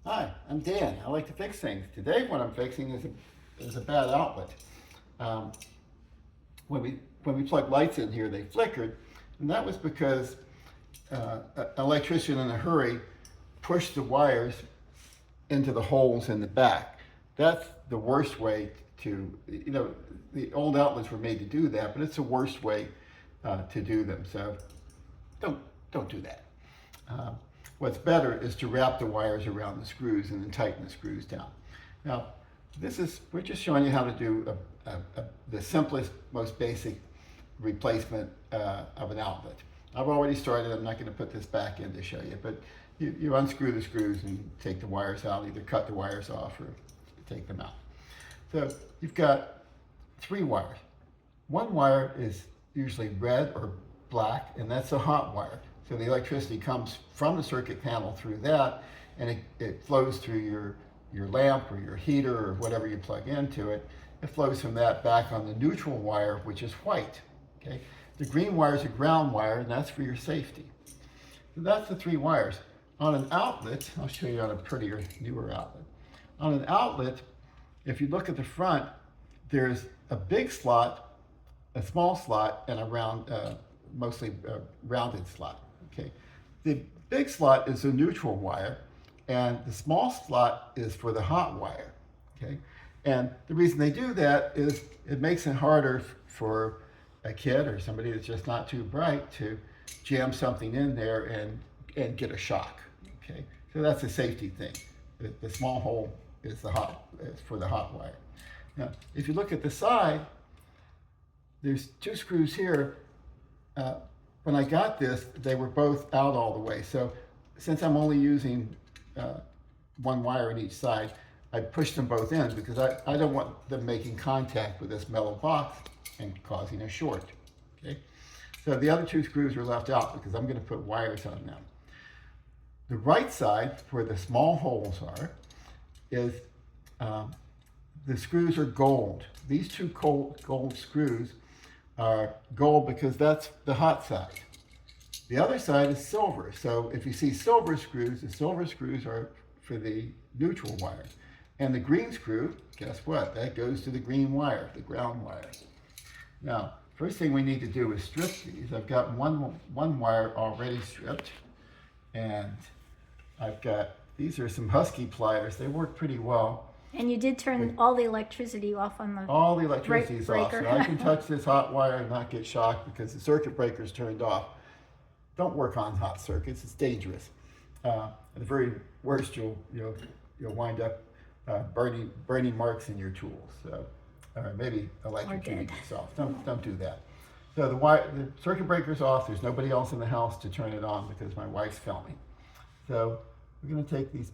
Hi, I'm Dan. I like to fix things. Today what I'm fixing is a bad outlet. Um, when we plugged lights in here, they flickered, and that was because an electrician in a hurry pushed the wires into the holes in the back. That's the worst way the old outlets were made to do that, but it's the worst way to do them. So don't don't do that. Uh, what's better is to wrap the wires around the screws and then tighten the screws down. Now, we're just showing you how to do the simplest, most basic replacement of an outlet. I've already started. I'm not going to put this back in to show you, but you unscrew the screws and take the wires out, either cut the wires off or take them out. So you've got 3 wires. One wire is usually red or black, and that's a hot wire. So the electricity comes from the circuit panel through that, and it flows through your lamp or your heater or whatever you plug into it. It flows from that back on the neutral wire, which is white. Okay? The green wire is a ground wire, and that's for your safety. So that's the 3 wires. On an outlet, I'll show you on a prettier, newer outlet. On an outlet, if you look at the front, there's a big slot, a small slot, and a round, mostly rounded slot. Okay, the big slot is a neutral wire, and the small slot is for the hot wire. Okay, and the reason they do that is it makes it harder for a kid or somebody that's just not too bright to jam something in there and get a shock. Okay, so that's a safety thing. The small hole is for the hot wire. Now, if you look at the side, there's 2 screws here. When I got this, they were both out all the way. So since I'm only using 1 wire on each side, I pushed them both in because I don't want them making contact with this metal box and causing a short. Okay, so the other 2 screws are left out because I'm going to put wires on them. The right side, where the small holes are, is the screws are gold. These 2 gold screws are gold because that's the hot side. The other side is silver. So if you see silver screws, the silver screws are for the neutral wire. And the green screw, guess what? That goes to the green wire, the ground wire. Now, first thing we need to do is strip these. I've got one wire already stripped, and these are some Husky pliers. They work pretty well. And you did turn all the electricity off on the All the electricity is off, breaker. so I can touch this hot wire and not get shocked because the circuit breaker is turned off. Don't work on hot circuits; it's dangerous. At the very worst, you'll wind up burning marks in your tools. So, or maybe electrocuting yourself. Don't do that. So the circuit breaker's off. There's nobody else in the house to turn it on because my wife's filming. So we're going to take these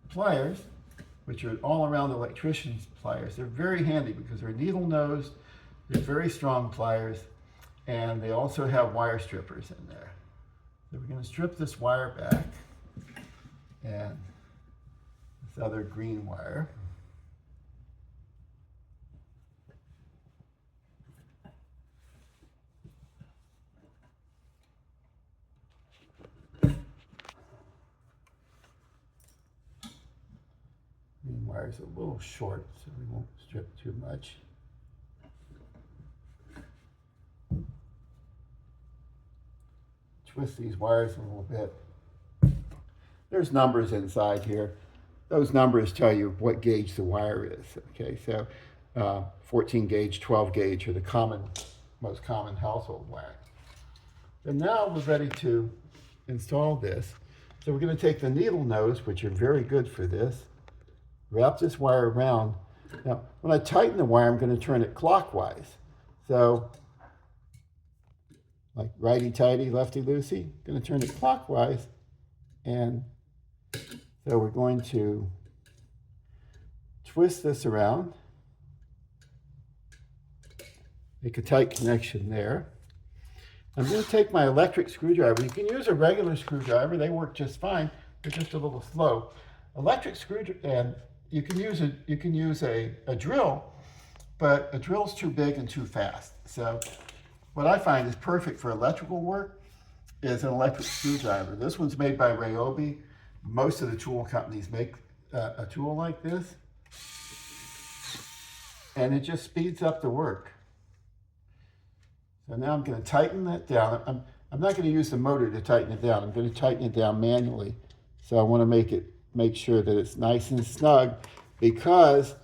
pliers, which are all around the electrician's pliers. They're very handy because they're needle nosed, they're very strong pliers, and they also have wire strippers in there. So we're going to strip this wire back and this other green wire. Green wire's a little short, so we won't strip too much. Twist these wires a little bit. There's numbers inside here. Those numbers tell you what gauge the wire is. Okay, so 14 gauge, 12 gauge are the most common household wire. And now we're ready to install this. So we're going to take the needle nose, which are very good for this, wrap this wire around. Now, when I tighten the wire, I'm going to turn it clockwise. So, like righty-tighty, lefty-loosey, going to turn it clockwise. And so we're going to twist this around, make a tight connection there. I'm going to take my electric screwdriver. You can use a regular screwdriver. They work just fine. They're just a little slow. Electric screwdriver, and you can use a drill, but a drill's too big and too fast. So what I find is perfect for electrical work is an electric screwdriver. This one's made by Ryobi. Most of the tool companies make a tool like this. And it just speeds up the work. So now I'm going to tighten that down. I'm not going to use the motor to tighten it down. I'm going to tighten it down manually. So I want to make sure that it's nice and snug, because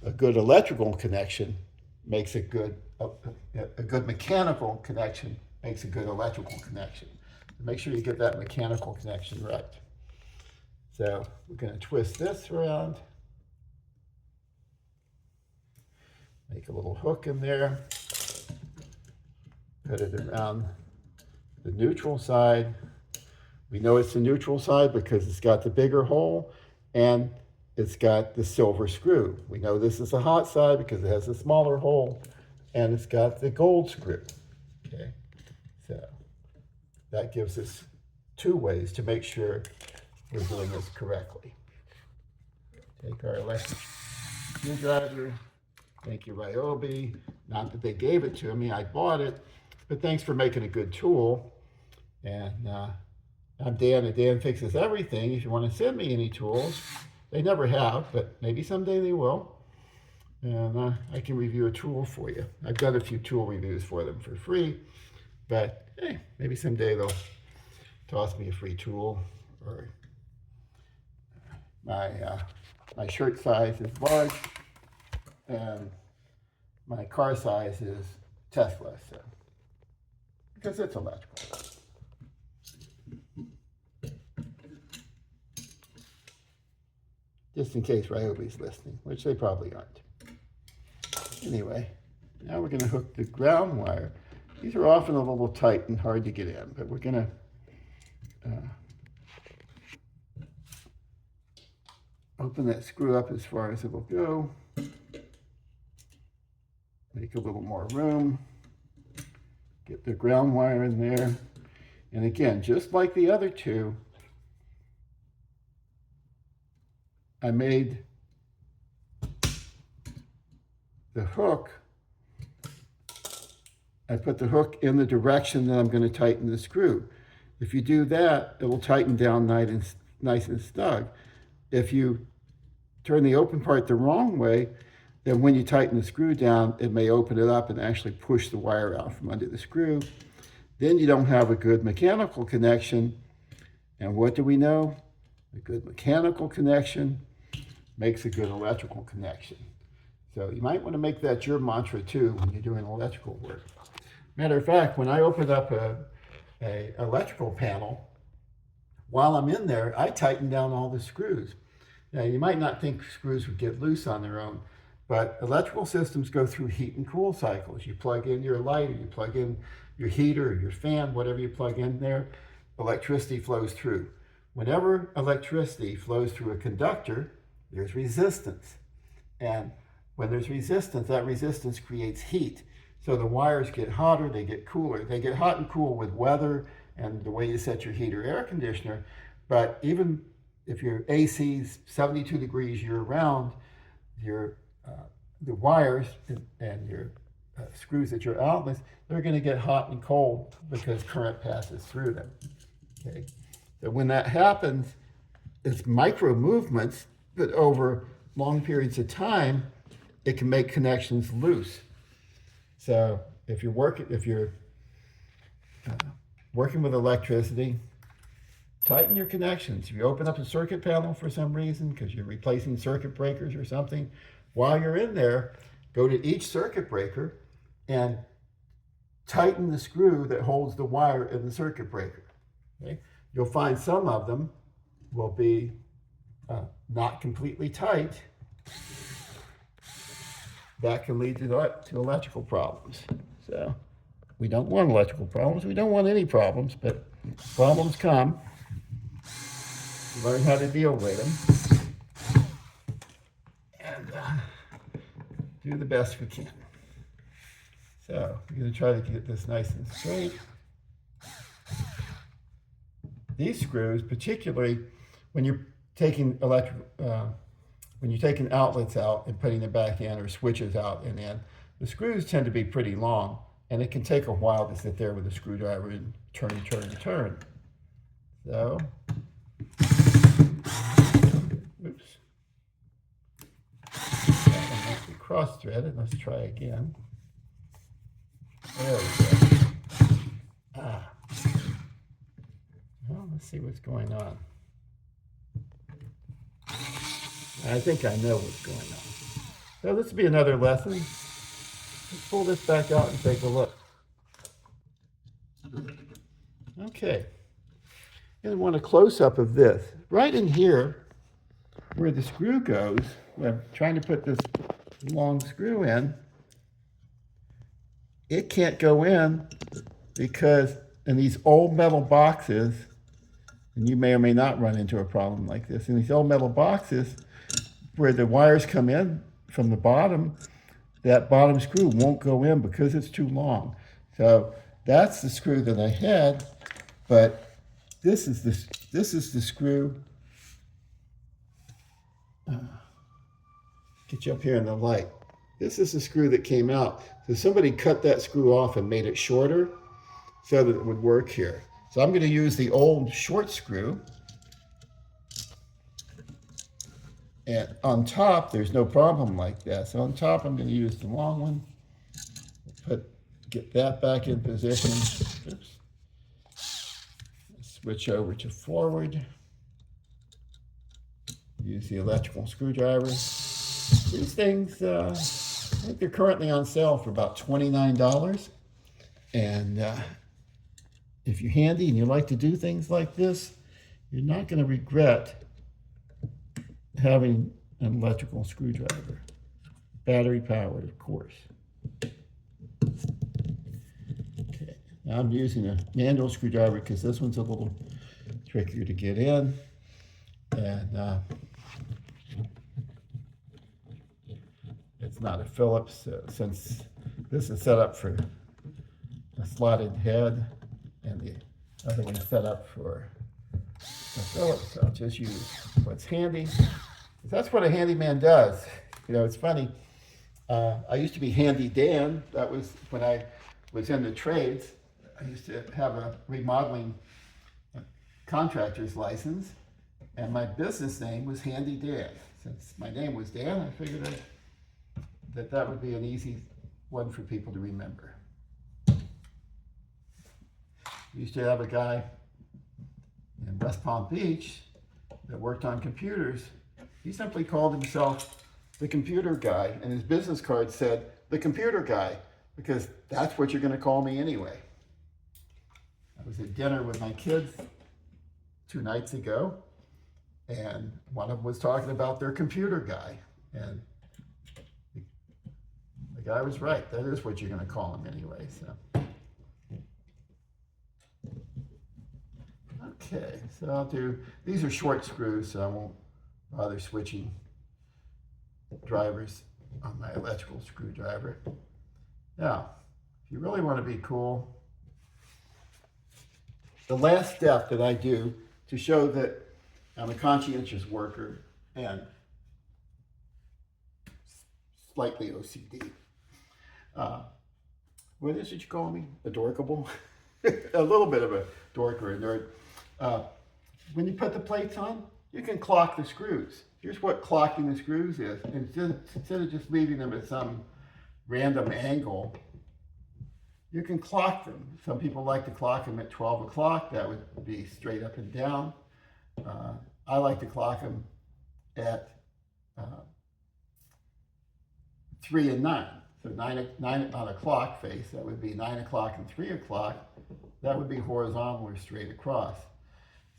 a good electrical connection makes a good mechanical connection makes a good electrical connection. Make sure you get that mechanical connection right. So we're going to twist this around. Make a little hook in there. Put it around the neutral side. We know it's the neutral side because it's got the bigger hole and it's got the silver screw. We know this is the hot side because it has a smaller hole and it's got the gold screw. Okay, so that gives us two ways to make sure we're doing this correctly. Take our electric screwdriver. Thank you, Ryobi. Not that they gave it to me, I bought it, but thanks for making a good tool. And I'm Dan at Dan Fixes Everything. If you want to send me any tools, they never have, but maybe someday they will. And I can review a tool for you. I've done a few tool reviews for them for free, but hey, maybe someday they'll toss me a free tool. Or my shirt size is large, and my car size is Tesla, so because it's electrical. Just in case Ryobi's listening, which they probably aren't. Anyway, now we're going to hook the ground wire. These are often a little tight and hard to get in, but we're going to open that screw up as far as it will go. Make a little more room. Get the ground wire in there. And again, just like the other two, I made the hook, I put the hook in the direction that I'm going to tighten the screw. If you do that, it will tighten down nice and snug. If you turn the open part the wrong way, then when you tighten the screw down, it may open it up and actually push the wire out from under the screw. Then you don't have a good mechanical connection. And what do we know? A good mechanical connection makes a good electrical connection. So you might want to make that your mantra too when you're doing electrical work. Matter of fact, when I open up a electrical panel, while I'm in there, I tighten down all the screws. Now, you might not think screws would get loose on their own, but electrical systems go through heat and cool cycles. You plug in your light, or you plug in your heater, or your fan, whatever you plug in there, electricity flows through. Whenever electricity flows through a conductor, there's resistance. And when there's resistance, that resistance creates heat. So the wires get hotter, they get cooler. They get hot and cool with weather and the way you set your heat or air conditioner. But even if your AC is 72 degrees year-round, the wires and your screws at your outlets, they're going to get hot and cold because current passes through them. Okay? So when that happens, it's micro movements, but over long periods of time, it can make connections loose. So if you're working with electricity, tighten your connections. If you open up a circuit panel for some reason, because you're replacing circuit breakers or something, while you're in there, go to each circuit breaker and tighten the screw that holds the wire in the circuit breaker. Okay? You'll find some of them will be not completely tight. That can lead to electrical problems. So we don't want electrical problems. We don't want any problems, but problems come. Learn how to deal with them. And do the best we can. So we're going to try to get this nice and straight. These screws, particularly when you're taking outlets out and putting them back in, or switches out and in, the screws tend to be pretty long. And it can take a while to sit there with a screwdriver and turn and turn and turn. So, oops. That one must be cross-threaded. Let's try again. There we go. Ah. Well, let's see what's going on. I think I know what's going on. So this will be another lesson. Let's pull this back out and take a look. Okay. And I want a close-up of this. Right in here, where the screw goes, when I'm trying to put this long screw in, it can't go in because in these old metal boxes, and you may or may not run into a problem like this, in these old metal boxes, where the wires come in from the bottom, that bottom screw won't go in because it's too long. So that's the screw that I had, but this is the screw. Get you up here in the light. This is the screw that came out. So somebody cut that screw off and made it shorter so that it would work here. So I'm going to use the old short screw. And on top, there's no problem like that. So on top, I'm going to use the long one. Get that back in position. Oops. Switch over to forward. Use the electrical screwdriver. These things, I think they're currently on sale for about $29. And if you're handy and you like to do things like this, you're not going to regret having an electrical screwdriver. Battery powered, of course. Okay, now I'm using a manual screwdriver because this one's a little trickier to get in. And it's not a Phillips, since this is set up for a slotted head and the other one is set up for a Phillips. I'll just use what's handy. That's what a handyman does. You know, it's funny. I used to be Handy Dan. That was when I was in the trades. I used to have a remodeling contractor's license, and my business name was Handy Dan. Since my name was Dan, I figured that would be an easy one for people to remember. We used to have a guy in West Palm Beach that worked on computers. He simply called himself the computer guy, and his business card said, the computer guy, because that's what you're going to call me anyway. I was at dinner with my kids 2 nights ago, and one of them was talking about their computer guy, and the guy was right. That is what you're going to call him anyway. So, okay, so I'll do, these are short screws, so I won't bother switching drivers on my electrical screwdriver. Now, if you really want to be cool, the last step that I do to show that I'm a conscientious worker and slightly OCD. What is it you call me? A dorkable? A little bit of a dork or a nerd. When you put the plates on, you can clock the screws. Here's what clocking the screws is. Instead of just leaving them at some random angle, you can clock them. Some people like to clock them at 12 o'clock. That would be straight up and down. I like to clock them at 3 and 9. So 9 on a clock face, that would be 9 o'clock and 3 o'clock. That would be horizontal or straight across.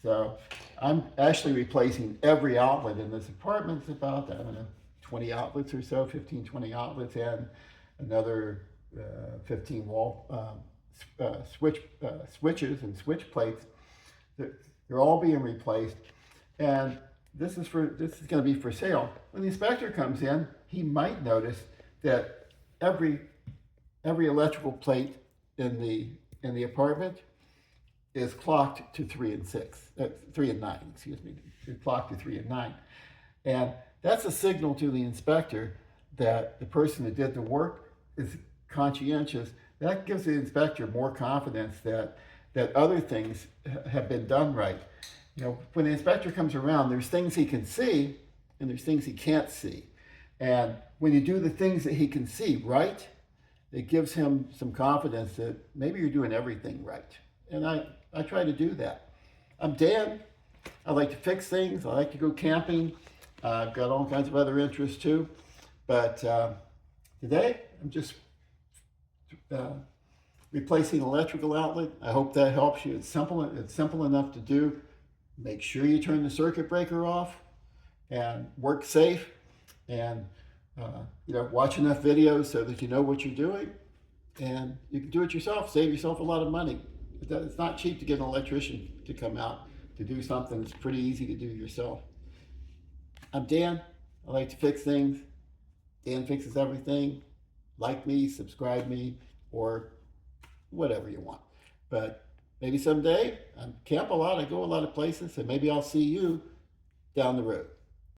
So I'm actually replacing every outlet in this apartment. It's about, I don't know, 20 outlets or so, 15, 20 outlets, and another 15 wall switches and switch plates. They're all being replaced. And this is going to be for sale. When the inspector comes in, he might notice that every electrical plate in the apartment is clocked to 3 and 9, excuse me. It's clocked to 3 and 9. And that's a signal to the inspector that the person that did the work is conscientious, that gives the inspector more confidence that other things have been done right. You know, when the inspector comes around, there's things he can see and there's things he can't see. And when you do the things that he can see right, it gives him some confidence that maybe you're doing everything right. And I try to do that. I'm Dan. I like to fix things. I like to go camping. I've got all kinds of other interests too. But today, I'm just replacing an electrical outlet. I hope that helps you. It's simple enough to do. Make sure you turn the circuit breaker off and work safe, and watch enough videos so that you know what you're doing, and you can do it yourself. Save yourself a lot of money. It's not cheap to get an electrician to come out to do something that's pretty easy to do yourself. I'm Dan. I like to fix things. Dan fixes everything. Like me, subscribe me, or whatever you want. But maybe someday, I camp a lot, I go a lot of places, and maybe I'll see you down the road.